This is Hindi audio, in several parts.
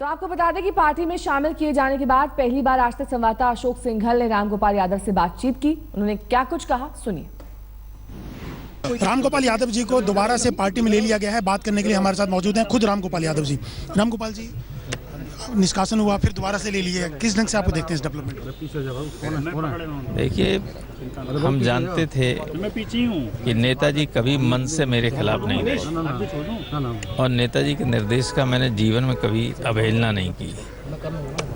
तो आपको बता दें कि पार्टी में शामिल किए जाने के बाद पहली बार आज तक संवाददाता अशोक सिंघल ने रामगोपाल यादव से बातचीत की। उन्होंने क्या कुछ कहा, सुनिए। रामगोपाल यादव जी को दोबारा से पार्टी में ले लिया गया है। बात करने के लिए हमारे साथ मौजूद हैं खुद रामगोपाल यादव जी। रामगोपाल जी, निष्कासन हुआ, फिर दोबारा से ले लिए, किस ढंग से आपको देखते हैं इस डेवलपमेंट को? देखिए, हम जानते थे कि नेताजी कभी मन से मेरे खिलाफ नहीं रहे और नेताजी के निर्देश का मैंने जीवन में कभी अवहेलना नहीं की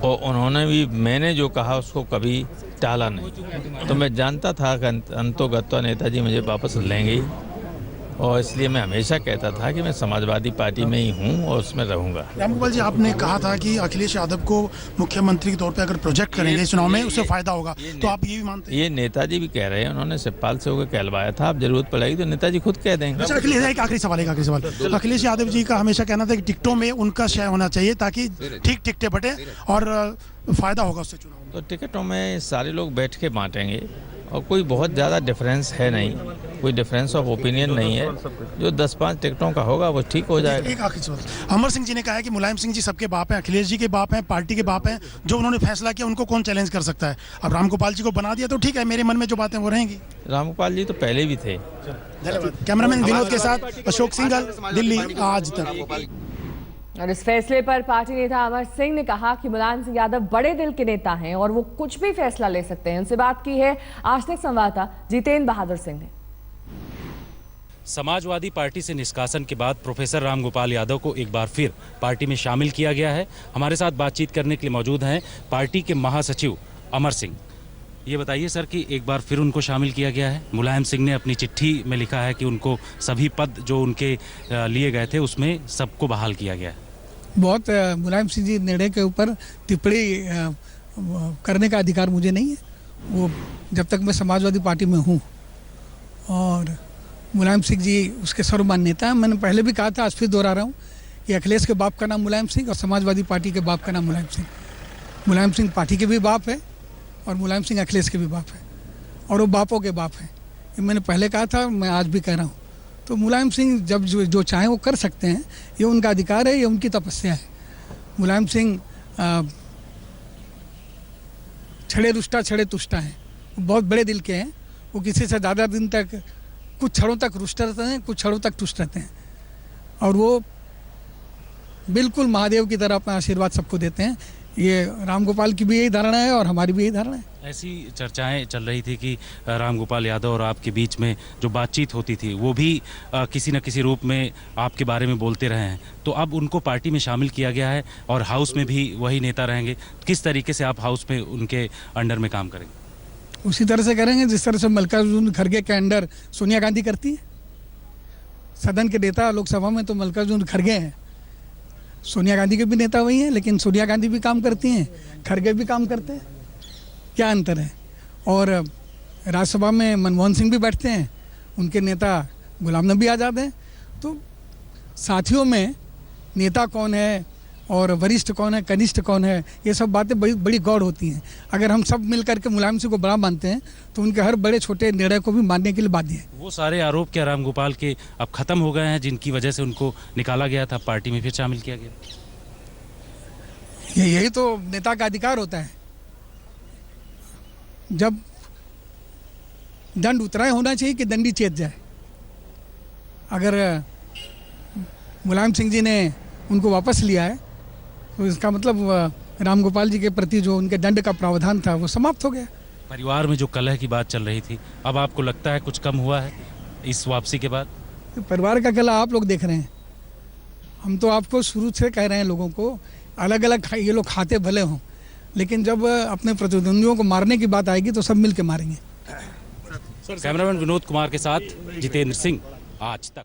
और उन्होंने भी मैंने जो कहा उसको कभी टाला नहीं। तो मैं जानता था कि अंतोगत्वा नेताजी मुझे वापस लेंगे ही और इसलिए मैं हमेशा कहता था कि मैं समाजवादी पार्टी में ही हूँ और उसमें रहूंगा। रामगोपाल जी, आपने कहा था कि अखिलेश यादव को मुख्यमंत्री के तौर पे अगर प्रोजेक्ट करेंगे इस चुनाव में उससे फायदा होगा, तो आप ये भी मानते हैं? ये नेताजी भी कह रहे हैं, उन्होंने शिवपाल से होकर कहलवाया था। अब जरूरत पड़ेगी तो नेताजी खुद कह देंगे। अच्छा, अखिलेश, एक आखिरी सवाल। अखिलेश यादव जी का हमेशा कहना था कि टिकटों में उनका शेयर होना चाहिए ताकि ठीक टिकटें बटे और फायदा होगा उससे चुनाव में। तो टिकटों में सारे लोग बैठ के बांटेंगे और कोई बहुत ज़्यादा डिफरेंस है नहीं, कोई डिफरेंस ऑफ ओपिनियन नहीं है। जो 10-5 टिकटों का होगा वो ठीक हो जाएगा। एक आखिरी सवाल। अमर सिंह जी ने कहा है कि मुलायम सिंह जी सबके बाप हैं, अखिलेश जी के बाप हैं, पार्टी के बाप हैं। जो उन्होंने फैसला किया उनको कौन चैलेंज कर सकता है? अब रामगोपाल जी को बना दिया तो ठीक है, मेरे मन में जो बातें वो रहेंगी। रामगोपाल जी तो पहले भी थे। धन्यवाद। कैमरामैन विनोद के साथ अशोक सिंघल, दिल्ली, आज तक। और इस फैसले पर पार्टी नेता अमर सिंह ने कहा कि मुलायम सिंह यादव बड़े दिल के नेता हैं और वो कुछ भी फैसला ले सकते हैं। उनसे बात की है आज तक संवाददाता जितेंद्र बहादुर सिंह ने। समाजवादी पार्टी से निष्कासन के बाद प्रोफेसर रामगोपाल यादव को एक बार फिर पार्टी में शामिल किया गया है। हमारे साथ बातचीत करने के लिए मौजूद हैं पार्टी के महासचिव अमर सिंह। ये बताइए सर कि एक बार फिर उनको शामिल किया गया है। मुलायम सिंह ने अपनी चिट्ठी में लिखा है कि उनको सभी पद जो उनके लिए गए थे उसमें सबको बहाल किया गया है। बहुत मुलायम सिंह जी निर्णय के ऊपर टिप्पणी करने का अधिकार मुझे नहीं है। वो जब तक मैं समाजवादी पार्टी में हूँ और मुलायम सिंह जी उसके सर्वमान्य नेता हैं। मैंने पहले भी कहा था, आज फिर दोहरा रहा हूँ कि अखिलेश के बाप का नाम मुलायम सिंह और समाजवादी पार्टी के बाप का नाम मुलायम सिंह। मुलायम सिंह पार्टी के भी बाप है और मुलायम सिंह अखिलेश के भी बाप है और वो बापों के बाप हैं। ये मैंने पहले कहा था, मैं आज भी कह रहा हूँ। तो मुलायम सिंह जब जो चाहें वो कर सकते हैं, ये उनका अधिकार है, ये उनकी तपस्या है। मुलायम सिंह छड़े रुष्टा छड़े तुष्टा हैं, वो बहुत बड़े दिल के हैं। वो किसी से ज़्यादा दिन तक, कुछ क्षणों तक रुष्ट रहते हैं, कुछ क्षणों तक तुष्ट रहते हैं और वो बिल्कुल महादेव की तरह अपना आशीर्वाद सबको देते हैं। ये रामगोपाल की भी यही धारणा है और हमारी भी यही धारणा है। ऐसी चर्चाएं चल रही थी कि रामगोपाल यादव और आपके बीच में जो बातचीत होती थी वो भी किसी न किसी रूप में आपके बारे में बोलते रहे हैं। तो अब उनको पार्टी में शामिल किया गया है और हाउस में भी वही नेता रहेंगे। किस तरीके से आप हाउस में उनके अंडर में काम करेंगे? उसी तरह से करेंगे जिस तरह से मल्लिकार्जुन खड़गे के अंडर सोनिया गांधी करती है। सदन के नेता लोकसभा में तो मल्लिकार्जुन खड़गे हैं, सोनिया गांधी के भी नेता वही हैं, लेकिन सोनिया गांधी भी काम करती हैं, खड़गे भी काम करते हैं। क्या अंतर है? और राज्यसभा में मनमोहन सिंह भी बैठते हैं, उनके नेता गुलाम नबी आज़ाद हैं। तो साथियों में नेता कौन है और वरिष्ठ कौन है, कनिष्ठ कौन है, ये सब बातें बड़ी बड़ी गौर होती हैं। अगर हम सब मिल करके मुलायम सिंह को बड़ा मानते हैं तो उनके हर बड़े छोटे निर्णय को भी मानने के लिए बाध्य है। वो सारे आरोप क्या रामगोपाल के अब खत्म हो गए हैं जिनकी वजह से उनको निकाला गया था, पार्टी में फिर शामिल किया गया? यही तो नेता का अधिकार होता है। जब दंड उतराए होना चाहिए कि दंडी चेत जाए। अगर मुलायम सिंह जी ने उनको वापस लिया है तो इसका मतलब रामगोपाल जी के प्रति जो उनके दंड का प्रावधान था वो समाप्त हो गया। परिवार में जो कलह की बात चल रही थी, अब आपको लगता है कुछ कम हुआ है इस वापसी के बाद? तो परिवार का कलह आप लोग देख रहे हैं। हम तो आपको शुरू से कह रहे हैं, लोगों को अलग अलग ये लोग खाते भले हों, लेकिन जब अपने प्रतिद्वंदियों को मारने की बात आएगी तो सब मिल के मारेंगे। कैमरामैन विनोद कुमार के साथ जितेंद्र सिंह, आज तक।